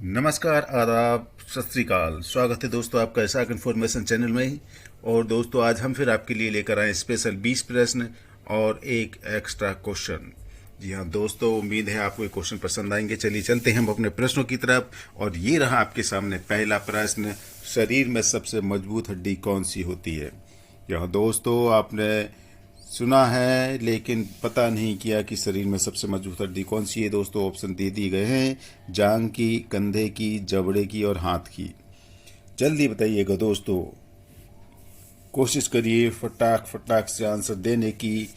नमस्कार, आदाब, सत श्री अकाल। स्वागत है दोस्तों आपका इसाक इन्फॉर्मेशन चैनल में ही। और दोस्तों आज हम फिर आपके लिए लेकर आए स्पेशल 20 प्रश्न और एक एक्स्ट्रा क्वेश्चन। जी हाँ दोस्तों, उम्मीद है आपको ये क्वेश्चन पसंद आएंगे। चलिए चलते हैं हम अपने प्रश्नों की तरफ। और ये रहा आपके सामने पहला प्रश्न, शरीर में सबसे मजबूत हड्डी कौन सी होती है। यहाँ दोस्तों आपने सुना है लेकिन पता नहीं किया कि शरीर में सबसे मजबूत हड्डी कौन सी है। दोस्तों ऑप्शन दे दिए गए हैं, जांग की, कंधे की, जबड़े की और हाथ की। जल्दी बताइएगा दोस्तों, कोशिश करिए फटाक फटाक से आंसर देने की,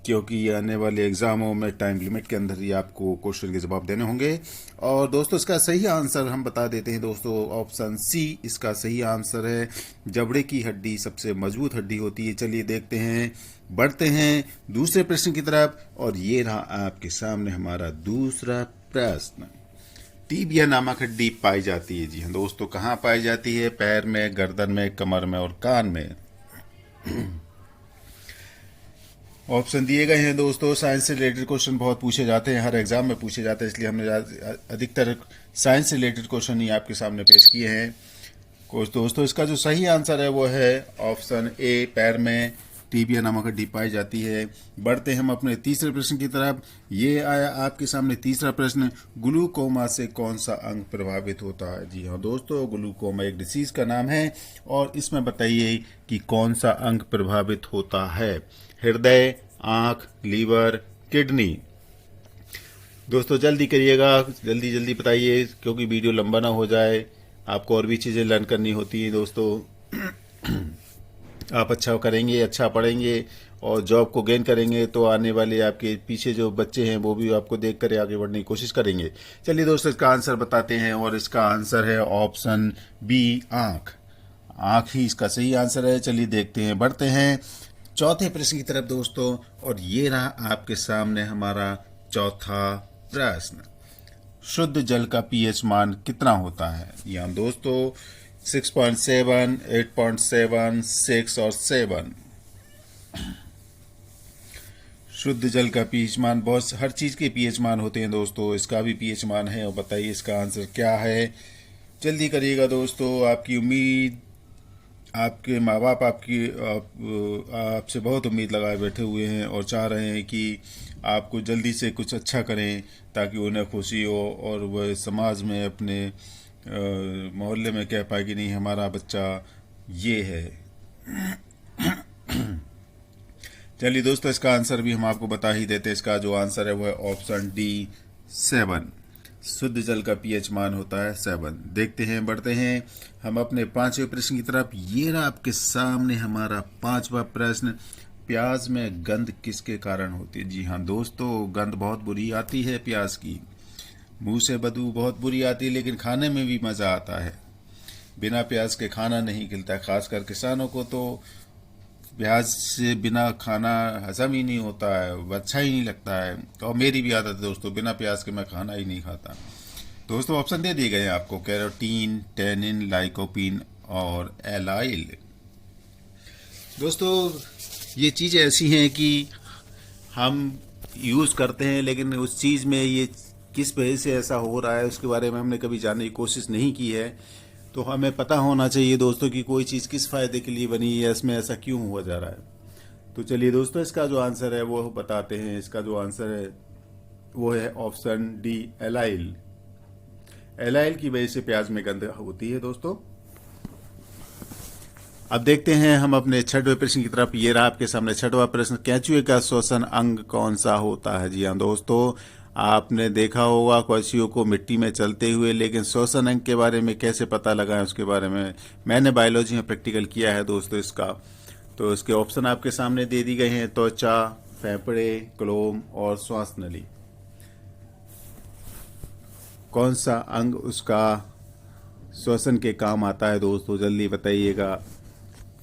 क्योंकि ये आने वाले एग्जामों में टाइम लिमिट के अंदर ही आपको क्वेश्चन के जवाब देने होंगे। और दोस्तों इसका सही आंसर हम बता देते हैं दोस्तों, ऑप्शन सी इसका सही आंसर है। जबड़े की हड्डी सबसे मजबूत हड्डी होती है। चलिए देखते हैं, बढ़ते हैं दूसरे प्रश्न की तरफ। और ये रहा आपके सामने हमारा दूसरा प्रश्न। टीबिया नामक हड्डी पाई जाती है, जी हाँ दोस्तों, कहाँ पाई जाती है। पैर में, गर्दन में, कमर में और कान में। ऑप्शन दिए गए हैं दोस्तों। साइंस से रिलेटेड क्वेश्चन बहुत पूछे जाते हैं, हर एग्जाम में पूछे जाते हैं, इसलिए हमने अधिकतर साइंस से रिलेटेड क्वेश्चन ही आपके सामने पेश किए हैं। कुछ दोस्तों इसका जो सही आंसर है वो है ऑप्शन ए, पैर में टीबिया नामक हड्डी पाई जाती है। बढ़ते हैं हम अपने तीसरे प्रश्न की तरफ। ये आया आपके सामने तीसरा प्रश्न, ग्लूकोमा से कौन सा अंग प्रभावित होता है। जी हाँ दोस्तों, ग्लूकोमा एक डिसीज का नाम है। और इसमें बताइए कि कौन सा अंग प्रभावित होता है। हृदय, आंख, लीवर, किडनी। दोस्तों जल्दी करिएगा, जल्दी जल्दी बताइए, क्योंकि वीडियो लंबा ना हो जाए। आपको और भी चीज़ें लर्न करनी होती हैं दोस्तों। आप अच्छा करेंगे, अच्छा पढ़ेंगे और जॉब को गेन करेंगे तो आने वाले आपके पीछे जो बच्चे हैं वो भी आपको देख कर आगे बढ़ने की कोशिश करेंगे। चलिए दोस्तों इसका आंसर बताते हैं, और इसका आंसर है ऑप्शन बी, आंख। आंख ही इसका सही आंसर है। चलिए देखते हैं, बढ़ते हैं चौथे प्रश्न की तरफ दोस्तों। और ये रहा आपके सामने हमारा चौथा प्रश्न, शुद्ध जल का पीएच मान कितना होता है। यहाँ दोस्तों 6.7, 8.7, 6 और 7। शुद्ध जल का पीएच मान, बहुत हर चीज के पीएच मान होते हैं दोस्तों, इसका भी पीएच मान है। और बताइए इसका आंसर क्या है। जल्दी करिएगा दोस्तों, आपकी उम्मीद, आपके माँ बाप आपसे बहुत उम्मीद लगाए बैठे हुए हैं और चाह रहे हैं कि आपको जल्दी से कुछ अच्छा करें ताकि उन्हें खुशी हो और वह समाज में अपने मोहल्ले में कह पाए कि नहीं हमारा बच्चा ये है। चलिए दोस्तों इसका आंसर भी हम आपको बता ही देते हैं। इसका जो आंसर है वो है ऑप्शन डी, 7। शुद्ध जल का पीएच मान होता है 7। देखते हैं, बढ़ते हैं हम अपने पांचवें प्रश्न की तरफ। ये रहा आपके सामने हमारा पांचवा प्रश्न, प्याज में गंध किसके कारण होती है। जी हाँ दोस्तों, गंध बहुत बुरी आती है प्याज की, मुंह से बदबू बहुत बुरी आती है, लेकिन खाने में भी मजा आता है। बिना प्याज के खाना नहीं खिलता, खासकर किसानों को तो प्याज से बिना खाना हजम ही नहीं होता है, अच्छा ही नहीं लगता है। और मेरी भी आदत है दोस्तों, बिना प्याज के मैं खाना ही नहीं खाता। दोस्तों ऑप्शन दे दिए गए हैं आपको, कैरोटीन, टेनिन, लाइकोपीन और एलाइल। दोस्तों ये चीज़ें ऐसी हैं कि हम यूज़ करते हैं, लेकिन उस चीज़ में ये किस वजह से ऐसा हो रहा है उसके बारे में हमने कभी जानने की कोशिश नहीं की है। तो हमें पता होना चाहिए दोस्तों कि कोई चीज़ किस फ़ायदे के लिए बनी है, इसमें ऐसा क्यों हुआ जा रहा है। तो चलिए दोस्तों इसका जो आंसर है वो बताते हैं। इसका जो आंसर है वो है ऑप्शन डी, एलाइल। एलाइल की वजह से प्याज में गंध होती है दोस्तों। अब देखते हैं हम अपने छठवें प्रश्न की तरफ। ये रहा आपके सामने छठवां प्रश्न, केंचुए का श्वसन अंग कौन सा होता है। जी हाँ दोस्तों, आपने देखा होगा कछुओं को मिट्टी में चलते हुए, लेकिन श्वसन अंग के बारे में कैसे पता लगाएं उसके बारे में मैंने बायोलॉजी में प्रैक्टिकल किया है दोस्तों इसका। तो इसके ऑप्शन आपके सामने दे दी गए हैं, त्वचा, फेफड़े, क्लोम और श्वास नली। कौन सा अंग उसका श्वसन के काम आता है दोस्तों, जल्दी बताइएगा,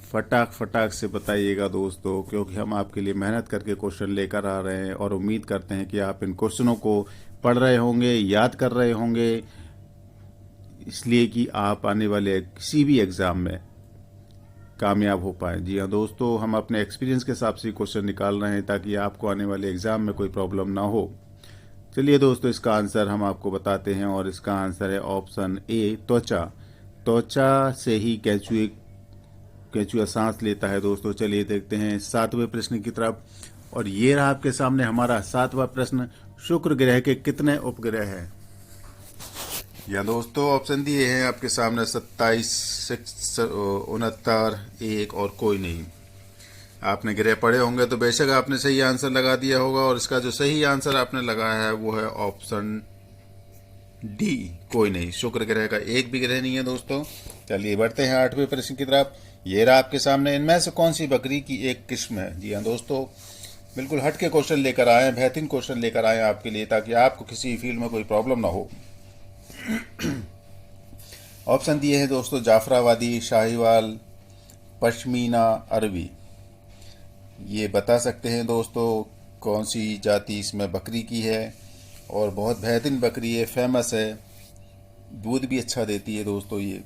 फटाक फटाक से बताइएगा दोस्तों, क्योंकि हम आपके लिए मेहनत करके क्वेश्चन लेकर आ रहे हैं और उम्मीद करते हैं कि आप इन क्वेश्चनों को पढ़ रहे होंगे, याद कर रहे होंगे, इसलिए कि आप आने वाले किसी भी एग्ज़ाम में कामयाब हो पाएँ। जी हाँ दोस्तों, हम अपने एक्सपीरियंस के हिसाब से क्वेश्चन निकाल रहे हैं ताकि आपको आने वाले एग्ज़ाम में कोई प्रॉब्लम ना हो। चलिए दोस्तों, इसका आंसर हम आपको बताते हैं और इसका आंसर है ऑप्शन ए, त्वचा। त्वचा से ही केंचुआ सांस लेता है दोस्तों। चलिए देखते हैं 7वें प्रश्न की तरफ। और ये रहा आपके सामने हमारा 7वां प्रश्न। शुक्र ग्रह के कितने उपग्रह हैं? या दोस्तों ऑप्शन दिए हैं आपके सामने 27, 69, 1 और कोई नहीं। आपने ग्रह पढ़े होंगे तो बेशक आपने सही आंसर लगा दिया होगा, और इसका जो सही आंसर आपने लगाया है वो है ऑप्शन डी, कोई नहीं। शुक्र ग्रह का एक भी ग्रह नहीं है दोस्तों। चलिए बढ़ते हैं 8वें प्रश्न की तरफ। ये रहा आपके सामने, इनमें से कौन सी बकरी की एक किस्म है? जी हाँ दोस्तों, बिल्कुल हट के क्वेश्चन लेकर आए हैं, बेहतरीन क्वेश्चन लेकर आए हैं आपके लिए, ताकि आपको किसी फील्ड में कोई प्रॉब्लम ना हो। ऑप्शन दिए हैं दोस्तों, जाफराबादी, शाहीवाल, पश्मीना, अरबी। ये बता सकते हैं दोस्तों कौन सी जाति इसमें बकरी की है, और बहुत बेहतरीन बकरी है, फेमस है, दूध भी अच्छा देती है दोस्तों। ये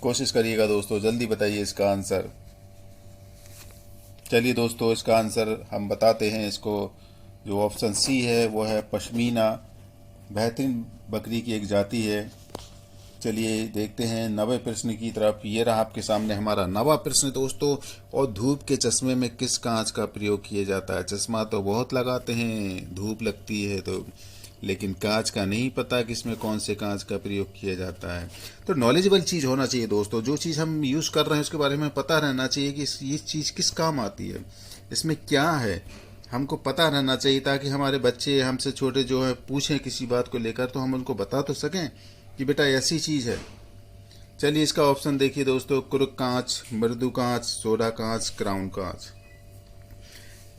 कोशिश करिएगा दोस्तों, जल्दी बताइए इसका आंसर। चलिए दोस्तों, इसका आंसर हम बताते हैं इसको। जो ऑप्शन सी है वो है पश्मीना, बेहतरीन बकरी की एक जाति है। चलिए देखते हैं 9वें प्रश्न की तरफ। ये रहा आपके सामने हमारा 9वां प्रश्न दोस्तों। और धूप के चश्मे में किस कांच का प्रयोग किया जाता है? चश्मा तो बहुत लगाते हैं, धूप लगती है तो, लेकिन कांच का नहीं पता कि इसमें कौन से कांच का प्रयोग किया जाता है। तो नॉलेजेबल चीज़ होना चाहिए दोस्तों, जो चीज़ हम यूज़ कर रहे हैं उसके बारे में पता रहना चाहिए कि ये चीज़ किस काम आती है, इसमें क्या है, हमको पता रहना चाहिए, ताकि हमारे बच्चे हमसे छोटे जो है पूछें किसी बात को लेकर तो हम उनको बता तो सकें कि बेटा ऐसी चीज़ है। चलिए इसका ऑप्शन देखिए दोस्तों, कुर्क कांच, मृदु कांच, सोडा कांच, क्राउन कांच।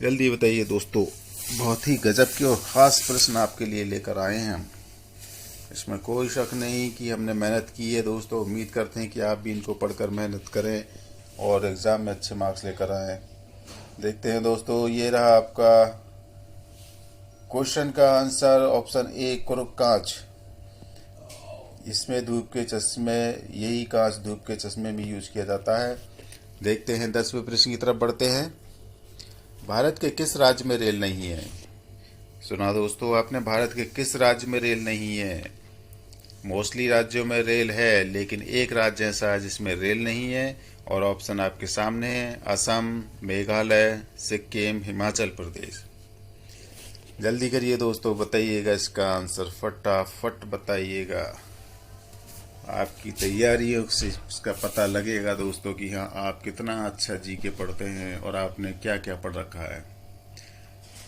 जल्दी बताइए दोस्तों, बहुत ही गजब के और ख़ास प्रश्न आपके लिए लेकर आए हैं हम। इसमें कोई शक नहीं कि हमने मेहनत की है दोस्तों। उम्मीद करते हैं कि आप भी इनको पढ़कर मेहनत करें और एग्ज़ाम में अच्छे मार्क्स लेकर आएँ। देखते हैं दोस्तों, ये रहा आपका क्वेश्चन का आंसर, ऑप्शन ए, कुर्क कांच। इसमें धूप के चश्मे, यही कांच धूप के चश्मे में यूज किया जाता है। देखते हैं 10वें प्रश्न की तरफ बढ़ते हैं। भारत के किस राज्य में रेल नहीं है? सुना दोस्तों आपने, भारत के किस राज्य में रेल नहीं है? मोस्टली राज्यों में रेल है, लेकिन एक राज्य ऐसा है जिसमें रेल नहीं है, और ऑप्शन आपके सामने है, असम, मेघालय, सिक्किम, हिमाचल प्रदेश। जल्दी करिए दोस्तों, बताइएगा इसका आंसर, फटाफट बताइएगा। आपकी तैयारियों से इसका पता लगेगा दोस्तों कि हाँ आप कितना अच्छा जी के पढ़ते हैं और आपने क्या क्या पढ़ रखा है।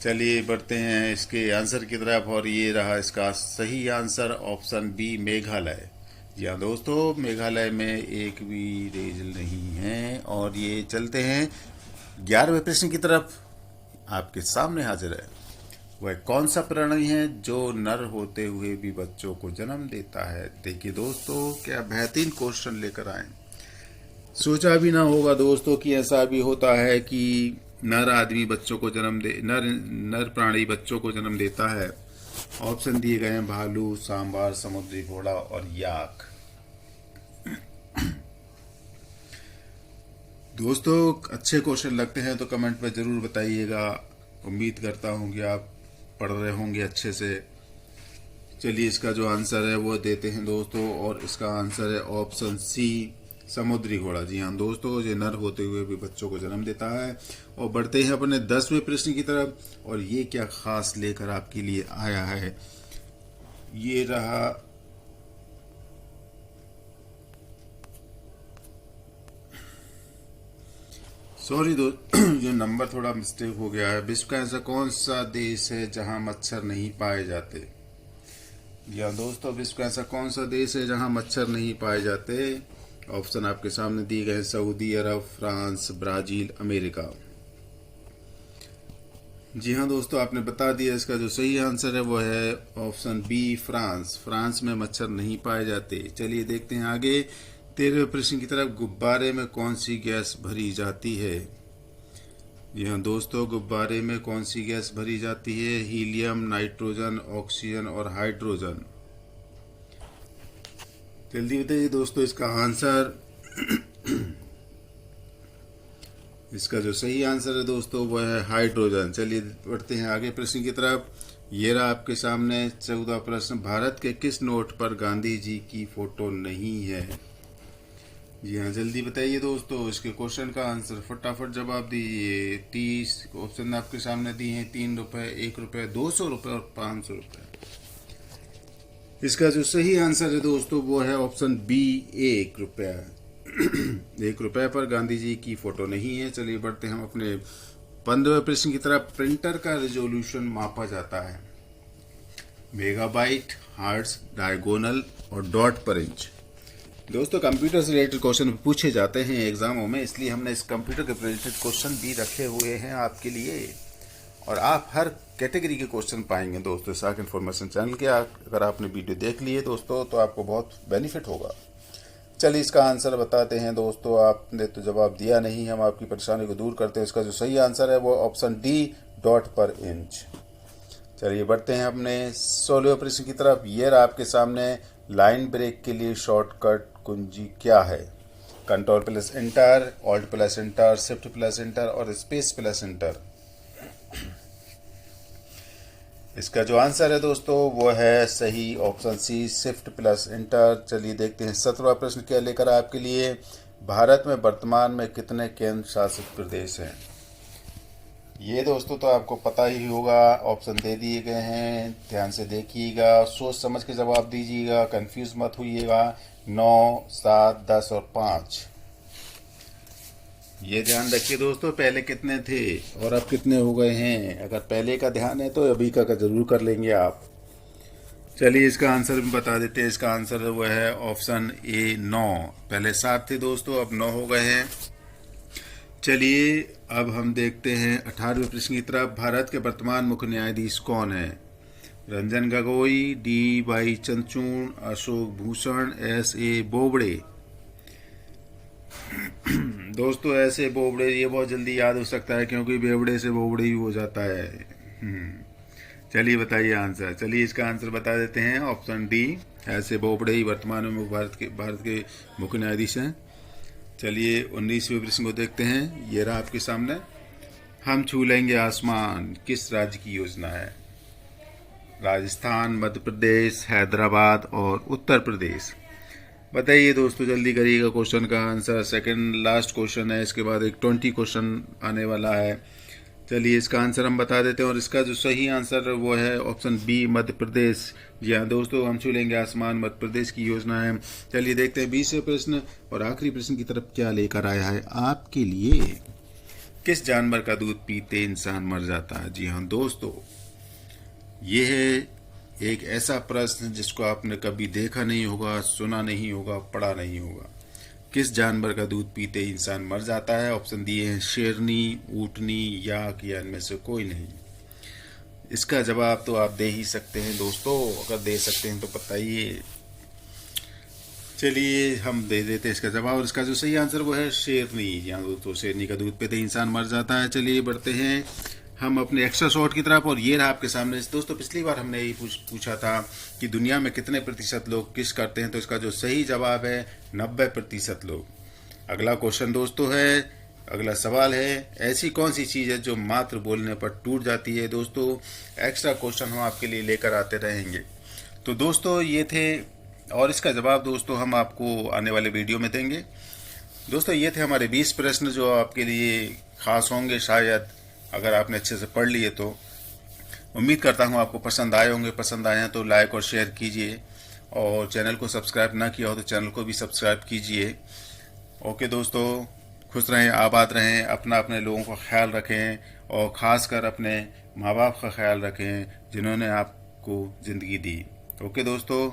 चलिए बढ़ते हैं इसके आंसर की तरफ, और ये रहा इसका सही आंसर, ऑप्शन बी, मेघालय। जी हाँ दोस्तों, मेघालय में एक भी रेल नहीं है। और ये चलते हैं 11वें प्रश्न की तरफ। आपके सामने हाजिर है, वह कौन सा प्राणी है जो नर होते हुए भी बच्चों को जन्म देता है? देखिए दोस्तों, क्या बेहतरीन क्वेश्चन लेकर आए। सोचा भी ना होगा दोस्तों कि ऐसा भी होता है कि नर आदमी बच्चों को जन्म दे, नर प्राणी बच्चों को जन्म देता है। ऑप्शन दिए गए हैं, भालू, सांबर, समुद्री घोड़ा और याक। दोस्तों अच्छे क्वेश्चन लगते हैं तो कमेंट में जरूर बताइएगा। उम्मीद करता हूँ कि आप पढ़ रहे होंगे अच्छे से। चलिए इसका जो आंसर है वो देते हैं दोस्तों, और इसका आंसर है ऑप्शन सी, समुद्री घोड़ा। जी हाँ दोस्तों, ये नर होते हुए भी बच्चों को जन्म देता है। और बढ़ते हैं अपने 10वें प्रश्न की तरफ, और ये क्या खास लेकर आपके लिए आया है। ये रहा सॉरी दोस्त, जो नंबर थोड़ा मिस्टेक हो गया है। विश्व का ऐसा कौन सा देश है जहां मच्छर नहीं पाए जाते? जी हाँ दोस्तों, विश्व का ऐसा कौन सा देश है जहां मच्छर नहीं पाए जाते? ऑप्शन आपके सामने दिए गए, सऊदी अरब, फ्रांस, ब्राजील, अमेरिका। जी हाँ दोस्तों, आपने बता दिया। इसका जो सही आंसर है वो है ऑप्शन बी, फ्रांस। फ्रांस में मच्छर नहीं पाए जाते। चलिए देखते हैं आगे 13वें प्रश्न की तरफ। गुब्बारे में कौन सी गैस भरी जाती है? जी हाँ दोस्तों, गुब्बारे में कौन सी गैस भरी जाती है? हीलियम, नाइट्रोजन, ऑक्सीजन और हाइड्रोजन। जल्दी बताइए दोस्तों इसका आंसर। इसका जो सही आंसर है दोस्तों वो है हाइड्रोजन। चलिए बढ़ते हैं आगे प्रश्न की तरफ। ये रहा आपके सामने 14वां प्रश्न। भारत के किस नोट पर गांधी जी की फोटो नहीं है? जी हाँ, जल्दी बताइए दोस्तों, इसके क्वेश्चन का आंसर फटाफट जवाब दीजिए। 30 ऑप्शन आपके सामने दिए हैं, 3 रुपए, 1 रुपए, 200 रुपए और 500 रुपए। इसका जो सही आंसर है दोस्तों वो है ऑप्शन बी, 1 रुपया। 1 रुपए पर गांधी जी की फोटो नहीं है। चलिए बढ़ते हैं हम अपने 15वें प्रश्न की तरफ। प्रिंटर का रिजोल्यूशन मापा जाता है मेगाबाइट, हर्ट्ज, डायगोनल और डॉट पर इंच। दोस्तों कंप्यूटर से रिलेटेड क्वेश्चन पूछे जाते हैं एग्जामों में, इसलिए हमने इस कंप्यूटर के रिलेटेड क्वेश्चन भी रखे हुए हैं आपके लिए, और आप हर कैटेगरी के क्वेश्चन पाएंगे दोस्तों साक इन्फॉर्मेशन चैनल के। अगर आपने वीडियो देख ली है दोस्तों तो आपको बहुत बेनिफिट होगा। चलिए इसका आंसर बताते हैं दोस्तों। आपने तो जवाब दिया नहीं, हम आपकी परेशानी को दूर करते हैं। इसका जो सही आंसर है वो ऑप्शन डी, डॉट पर इंच। चलिए बढ़ते हैं अपने 16वें प्रश्न की तरफ। ये रहा आपके सामने। लाइन ब्रेक के लिए शॉर्टकट कुंजी क्या है? Control plus enter, alt plus enter, shift plus enter और स्पेस प्लस एंटर। इसका जो आंसर है दोस्तों वो है सही option C, shift plus enter. चलिए देखते हैं 17वां प्रश्न क्या लेकर आपके लिए। भारत में वर्तमान में कितने केंद्र शासित प्रदेश हैं? ये दोस्तों तो आपको पता ही होगा, ऑप्शन दे दिए गए हैं, ध्यान से देखिएगा, सोच समझ के जवाब दीजिएगा, कंफ्यूज मत होइएगा। 9, 7, 10 और 5। ये ध्यान रखिए दोस्तों, पहले कितने थे और अब कितने हो गए हैं। अगर पहले का ध्यान है तो अभी का जरूर कर लेंगे आप। चलिए इसका आंसर भी बता देते हैं। इसका आंसर वो है ऑप्शन ए, 9। पहले 7 थे दोस्तों, अब 9 हो गए हैं। चलिए अब हम देखते हैं 18वें प्रश्न की तरफ। भारत के वर्तमान मुख्य न्यायाधीश कौन है? Ranjan Gogoi, D Y Chandrachud, Ashok Bhushan, S A Bobde. दोस्तों ऐसे बोबड़े ये बहुत जल्दी याद हो सकता है क्योंकि बेवड़े से बोबड़े ही हो जाता है। चलिए बताइए आंसर। चलिए इसका आंसर बता देते हैं, ऑप्शन डी, ऐसे बोबड़े ही वर्तमान में भारत के मुख्य न्यायाधीश हैं। चलिए 19वें प्रश्न को देखते हैं। ये रहा आपके सामने। हम छू लेंगे आसमान किस राज्य की योजना है? राजस्थान, मध्य प्रदेश, हैदराबाद और उत्तर प्रदेश। बताइए दोस्तों, जल्दी करिएगा क्वेश्चन का आंसर। सेकंड लास्ट क्वेश्चन है, इसके बाद एक 20 क्वेश्चन आने वाला है। चलिए इसका आंसर हम बता देते हैं, और इसका जो सही आंसर वो है ऑप्शन बी, मध्य प्रदेश। जी हाँ दोस्तों, हम छू लेंगे आसमान मध्य प्रदेश की योजना है। चलिए देखते हैं 20वें प्रश्न और आखिरी प्रश्न की तरफ क्या लेकर आया है आपके लिए। किस जानवर का दूध पीते इंसान मर जाता है? जी हाँ दोस्तों, ये है एक ऐसा प्रश्न जिसको आपने कभी देखा नहीं होगा, सुना नहीं होगा, पढ़ा नहीं होगा। किस जानवर का दूध पीते ही इंसान मर जाता है? ऑप्शन दिए हैं शेरनी, ऊँटनी, याक या इनमें से कोई नहीं। इसका जवाब तो आप दे ही सकते हैं दोस्तों, अगर दे सकते हैं तो बताइए। चलिए हम दे देते हैं इसका जवाब, और इसका जो सही आंसर वो है शेरनी। यहाँ दोस्तों शेरनी का दूध पीते ही इंसान मर जाता है। चलिए बढ़ते हैं हम अपने एक्स्ट्रा शॉर्ट की तरफ, और ये रहा आपके सामने। दोस्तों पिछली बार हमने यही पूछा था कि दुनिया में कितने प्रतिशत लोग किस करते हैं, तो इसका जो सही जवाब है 90% लोग। अगला क्वेश्चन दोस्तों है, अगला सवाल है, ऐसी कौन सी चीज़ है जो मात्र बोलने पर टूट जाती है? दोस्तों एक्स्ट्रा क्वेश्चन हम आपके लिए लेकर आते रहेंगे। तो दोस्तों ये थे, और इसका जवाब दोस्तों हम आपको आने वाले वीडियो में देंगे। दोस्तों ये थे हमारे 20 प्रश्न जो आपके लिए खास होंगे शायद, अगर आपने अच्छे से पढ़ लिए तो। उम्मीद करता हूँ आपको पसंद आए होंगे। पसंद आए हैं तो लाइक और शेयर कीजिए, और चैनल को सब्सक्राइब ना किया हो तो चैनल को भी सब्सक्राइब कीजिए। ओके दोस्तों, खुश रहें, आबाद रहें, अपने लोगों का ख्याल रखें, और ख़ासकर अपने माँ बाप का ख्याल रखें जिन्होंने आपको ज़िंदगी दी। ओके दोस्तों।